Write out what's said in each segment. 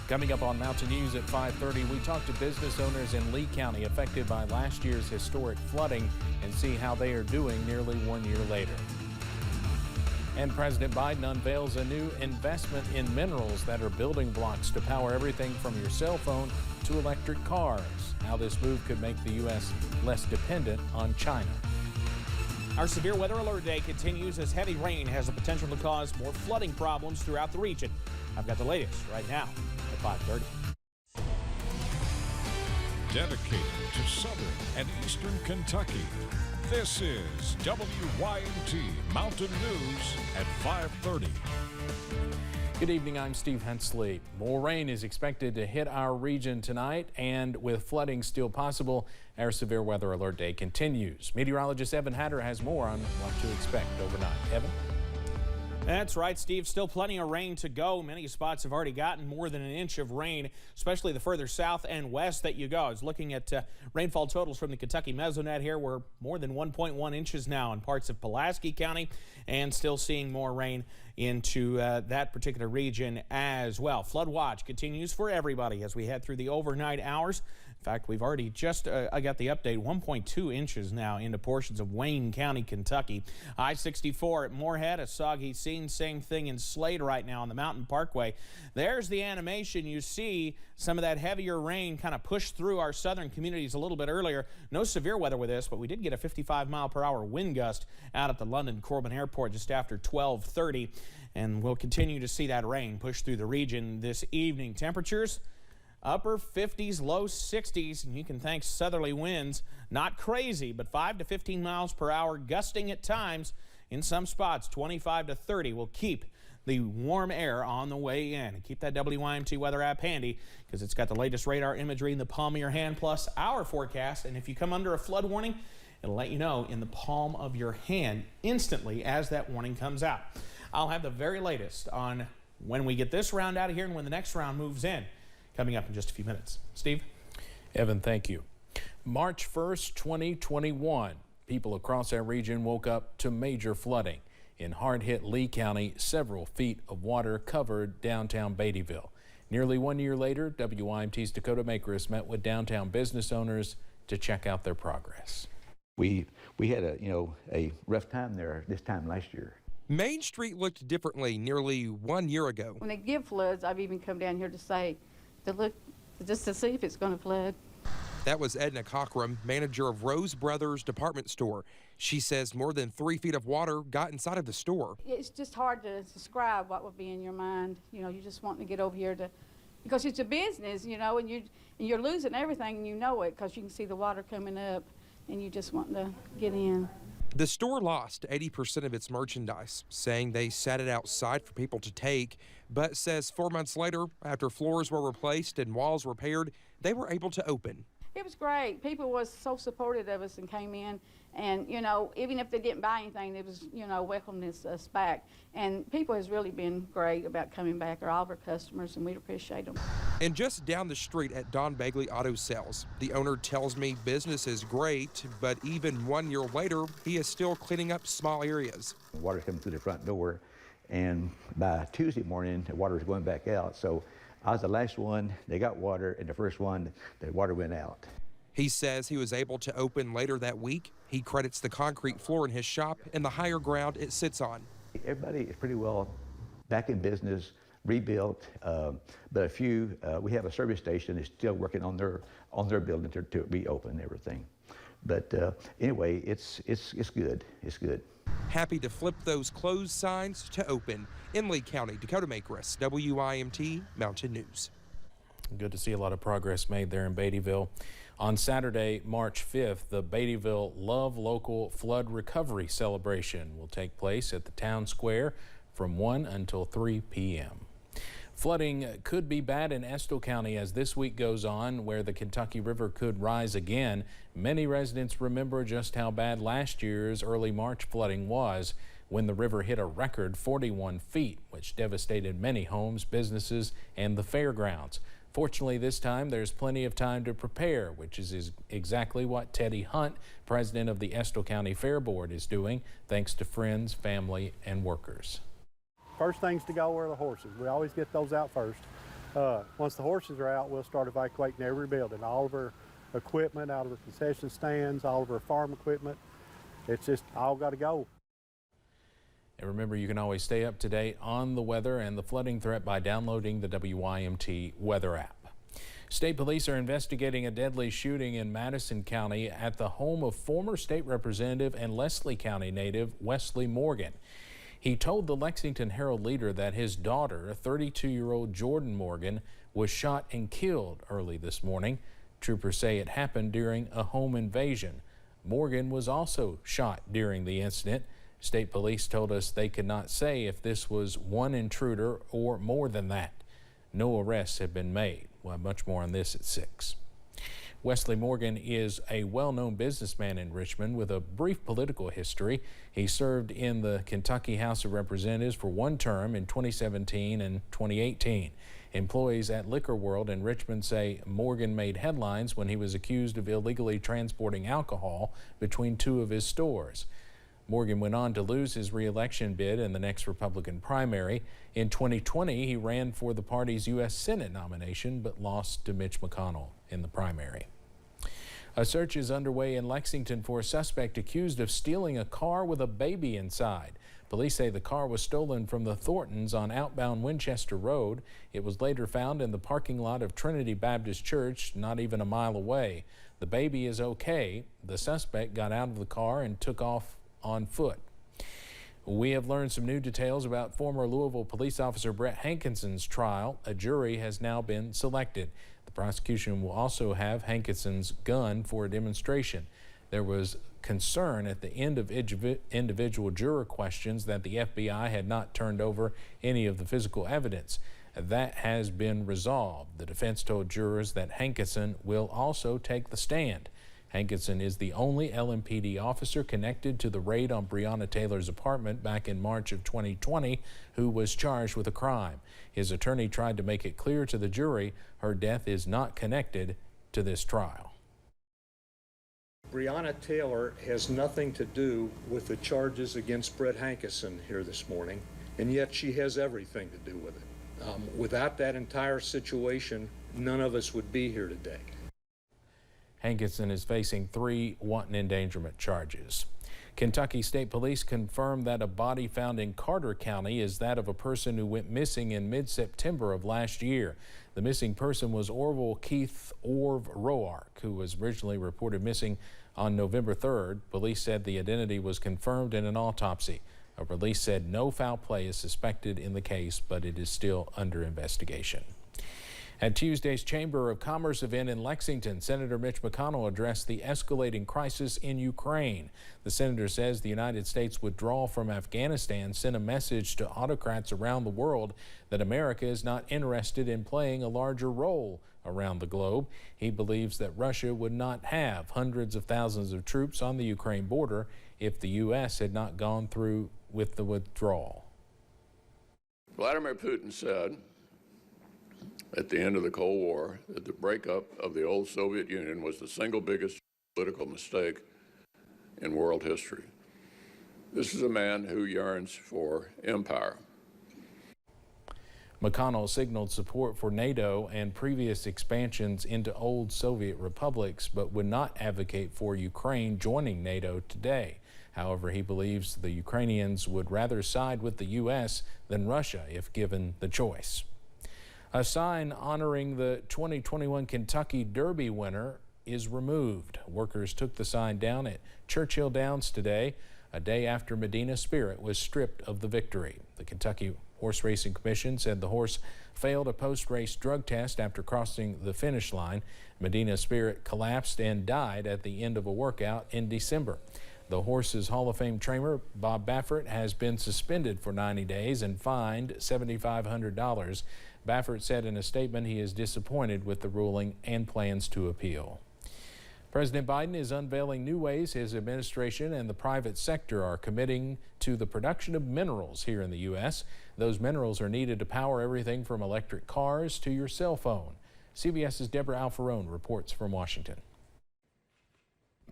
Coming up on Mountain News at 5:30, we talk to business owners in Lee County affected by last year's historic flooding and see how they are doing nearly 1 year later. And President Biden unveils a new investment in minerals that are building blocks to power everything from your cell phone to electric cars. How this move could make the U.S. less dependent on China. Our severe weather alert day continues as heavy rain has the potential to cause more flooding problems throughout the region. I've got the latest right now at 5:30. Dedicated to southern and eastern Kentucky, this is WYMT Mountain News at 5:30. Good evening, I'm Steve Hensley. More rain is expected to hit our region tonight, and with flooding still possible, our severe weather alert day continues. Meteorologist Evan Hatter has more on what to expect overnight. Evan? That's right, Steve. Still plenty of rain to go. Many spots have already gotten more than an inch of rain, especially the further south and west that you go. I was looking at rainfall totals from the Kentucky Mesonet here. We're more than 1.1 inches now in parts of Pulaski County, and still seeing more rain into that particular region as well. Flood watch continues for everybody as we head through the overnight hours. In fact, we've already just, I got the update, 1.2 inches now into portions of Wayne County, Kentucky. I-64 at Moorhead, a soggy scene. Same thing in Slade right now on the Mountain Parkway. There's the animation. You see some of that heavier rain kind of push through our southern communities a little bit earlier. No severe weather with this, but we did get a 55-mile-per-hour wind gust out at the London Corbin Airport just after 12:30. And we'll continue to see that rain push through the region this evening. Temperatures upper 50s, low 60s, and you can thank southerly winds. Not crazy, but 5 to 15 miles per hour, gusting at times. In some spots, 25 to 30 will keep the warm air on the way in. And keep that WYMT weather app handy because it's got the latest radar imagery in the palm of your hand plus our forecast. And if you come under a flood warning, it'll let you know in the palm of your hand instantly as that warning comes out. I'll have the very latest on when we get this round out of here and when the next round moves in, coming up in just a few minutes. Steve? Evan, thank you. March 1st, 2021, people across our region woke up to major flooding. In hard-hit Lee County, several feet of water covered downtown Baityville. Nearly 1 year later, WYMT's Dakota Makris met with downtown business owners to check out their progress. We had a rough time there this time last year. Main Street looked differently nearly 1 year ago. When they give floods, I've even come down here to look, just to see if it's going to flood. That was Edna Cockrum, manager of Rose Brothers department store. She says more than 3 feet of water got inside of the store. It's just hard to describe what would be in your mind. You know, you just want to get over here because it's a business, you know, and you're losing everything and you know it because you can see the water coming up and you just want to get in. The store lost 80% of its merchandise, saying they sat it outside for people to take, but says 4 months later, after floors were replaced and walls repaired, they were able to open. It was great. People was so supportive of us and came in, and you know, even if they didn't buy anything, it was, you know, welcoming us back. And people has really been great about coming back. They're all of our customers, and we appreciate them. And just down the street at Don Bagley Auto Sales, the owner tells me business is great, but even 1 year later, he is still cleaning up small areas. Water's coming through the front door, and by Tuesday morning, the water was going back out. So I was the last one. They got water, and the first one, the water went out. He says he was able to open later that week. He credits the concrete floor in his shop and the higher ground it sits on. Everybody is pretty well back in business, rebuilt, but a few, we have a service station that's still working on their building to reopen everything. But anyway, it's good. It's good. Happy to flip those closed signs to open. In Lee County, Dakota Makris, WYMT Mountain News. Good to see a lot of progress made there in Baityville. On Saturday, March 5th, the Baityville Love Local Flood Recovery Celebration will take place at the town square from 1 until 3 p.m. Flooding could be bad in Estill County as this week goes on, where the Kentucky River could rise again. Many residents remember just how bad last year's early March flooding was, when the river hit a record 41 feet, which devastated many homes, businesses, and the fairgrounds. Fortunately, this time there's plenty of time to prepare, which is exactly what Teddy Hunt, president of the Estill County Fair Board, is doing, thanks to friends, family, and workers. First things to go are the horses. We always get those out first. Once the horses are out, we'll start evacuating every building, all of our equipment out of the concession stands, all of our farm equipment. It's just all got to go. And remember, you can always stay up to date on the weather and the flooding threat by downloading the WYMT weather app. State police are investigating a deadly shooting in Madison County at the home of former state representative and Leslie County native Wesley Morgan. He told the Lexington Herald-Leader that his daughter, 32-year-old Jordan Morgan, was shot and killed early this morning. Troopers say it happened during a home invasion. Morgan was also shot during the incident. State police told us they could not say if this was one intruder or more than that. No arrests have been made. We'll have much more on this at 6. Wesley Morgan is a well-known businessman in Richmond with a brief political history. He served in the Kentucky House of Representatives for one term in 2017 and 2018. Employees at Liquor World in Richmond say Morgan made headlines when he was accused of illegally transporting alcohol between two of his stores. Morgan went on to lose his re-election bid in the next Republican primary. In 2020, he ran for the party's U.S. Senate nomination but lost to Mitch McConnell in the primary. A search is underway in Lexington for a suspect accused of stealing a car with a baby inside. Police say the car was stolen from the Thorntons on outbound Winchester Road. It was later found in the parking lot of Trinity Baptist Church, not even a mile away. The baby is okay. The suspect got out of the car and took off on foot. We have learned some new details about former Louisville police officer Brett Hankinson's trial. A jury has now been selected. The prosecution will also have Hankinson's gun for a demonstration. There was concern at the end of individual juror questions that the FBI had not turned over any of the physical evidence. That has been resolved. The defense told jurors that Hankinson will also take the stand. Hankinson is the only LMPD officer connected to the raid on Breonna Taylor's apartment back in March of 2020 who was charged with a crime. His attorney tried to make it clear to the jury her death is not connected to this trial. Breonna Taylor has nothing to do with the charges against Brett Hankinson here this morning, and yet she has everything to do with it. Without that entire situation, none of us would be here today. Hankinson is facing 3 wanton endangerment charges. Kentucky State Police confirmed that a body found in Carter County is that of a person who went missing in mid-September of last year. The missing person was Orville Keith Orv Roark, who was originally reported missing on November 3rd. Police said the identity was confirmed in an autopsy. A release said no foul play is suspected in the case, but it is still under investigation. At Tuesday's Chamber of Commerce event in Lexington, Senator Mitch McConnell addressed the escalating crisis in Ukraine. The senator says the United States withdrawal from Afghanistan sent a message to autocrats around the world that America is not interested in playing a larger role around the globe. He believes that Russia would not have hundreds of thousands of troops on the Ukraine border if the U.S. had not gone through with the withdrawal. Vladimir Putin said at the end of the Cold War that the breakup of the old Soviet Union was the single biggest political mistake in world history. This is a man who yearns for empire. McConnell signaled support for NATO and previous expansions into old Soviet republics, but would not advocate for Ukraine joining NATO today. However, he believes the Ukrainians would rather side with the U.S. than Russia if given the choice. A sign honoring the 2021 Kentucky Derby winner is removed. Workers took the sign down at Churchill Downs today, a day after Medina Spirit was stripped of the victory. The Kentucky Horse Racing Commission said the horse failed a post-race drug test after crossing the finish line. Medina Spirit collapsed and died at the end of a workout in December. The horse's Hall of Fame trainer, Bob Baffert, has been suspended for 90 days and fined $7,500. Baffert said in a statement he is disappointed with the ruling and plans to appeal. President Biden is unveiling new ways his administration and the private sector are committing to the production of minerals here in the U.S. Those minerals are needed to power everything from electric cars to your cell phone. CBS's Deborah Alfarone reports from Washington.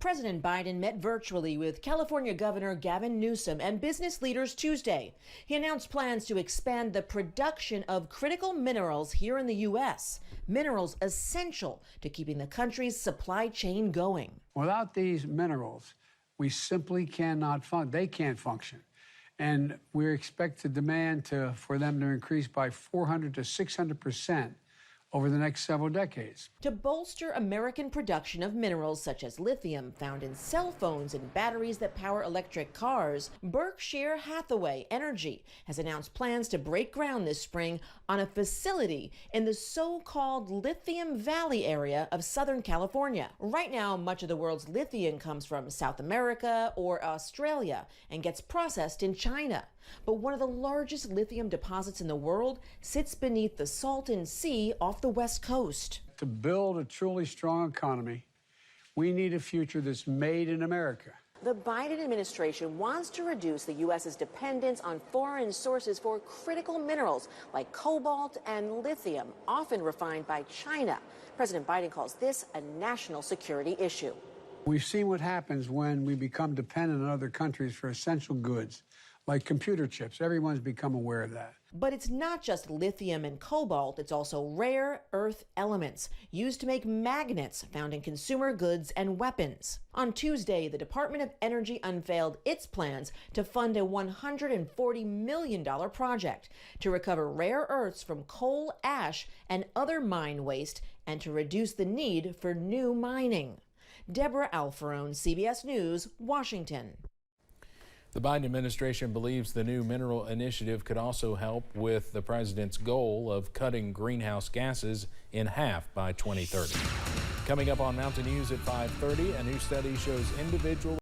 President Biden met virtually with California Governor Gavin Newsom and business leaders Tuesday. He announced plans to expand the production of critical minerals here in the U.S., minerals essential to keeping the country's supply chain going. Without these minerals, we simply cannot they can't function. And we expect the demand for them to increase by 400 to 600% over the next several decades. To bolster American production of minerals such as lithium found in cell phones and batteries that power electric cars, Berkshire Hathaway Energy has announced plans to break ground this spring on a facility in the so-called Lithium Valley area of Southern California. Right now, much of the world's lithium comes from South America or Australia and gets processed in China. But one of the largest lithium deposits in the world sits beneath the Salton Sea off the West Coast. To build a truly strong economy, we need a future that's made in America. The Biden administration wants to reduce the U.S.'s dependence on foreign sources for critical minerals like cobalt and lithium, often refined by China. President Biden calls this a national security issue. We've seen what happens when we become dependent on other countries for essential goods, like computer chips. Everyone's become aware of that. But it's not just lithium and cobalt, it's also rare earth elements used to make magnets found in consumer goods and weapons. On Tuesday, the Department of Energy unveiled its plans to fund a $140 million project to recover rare earths from coal ash and other mine waste and to reduce the need for new mining. Deborah Alfarone, CBS News, Washington. The Biden administration believes the new mineral initiative could also help with the president's goal of cutting greenhouse gases in half by 2030. Coming up on Mountain News at 5:30, a new study shows individual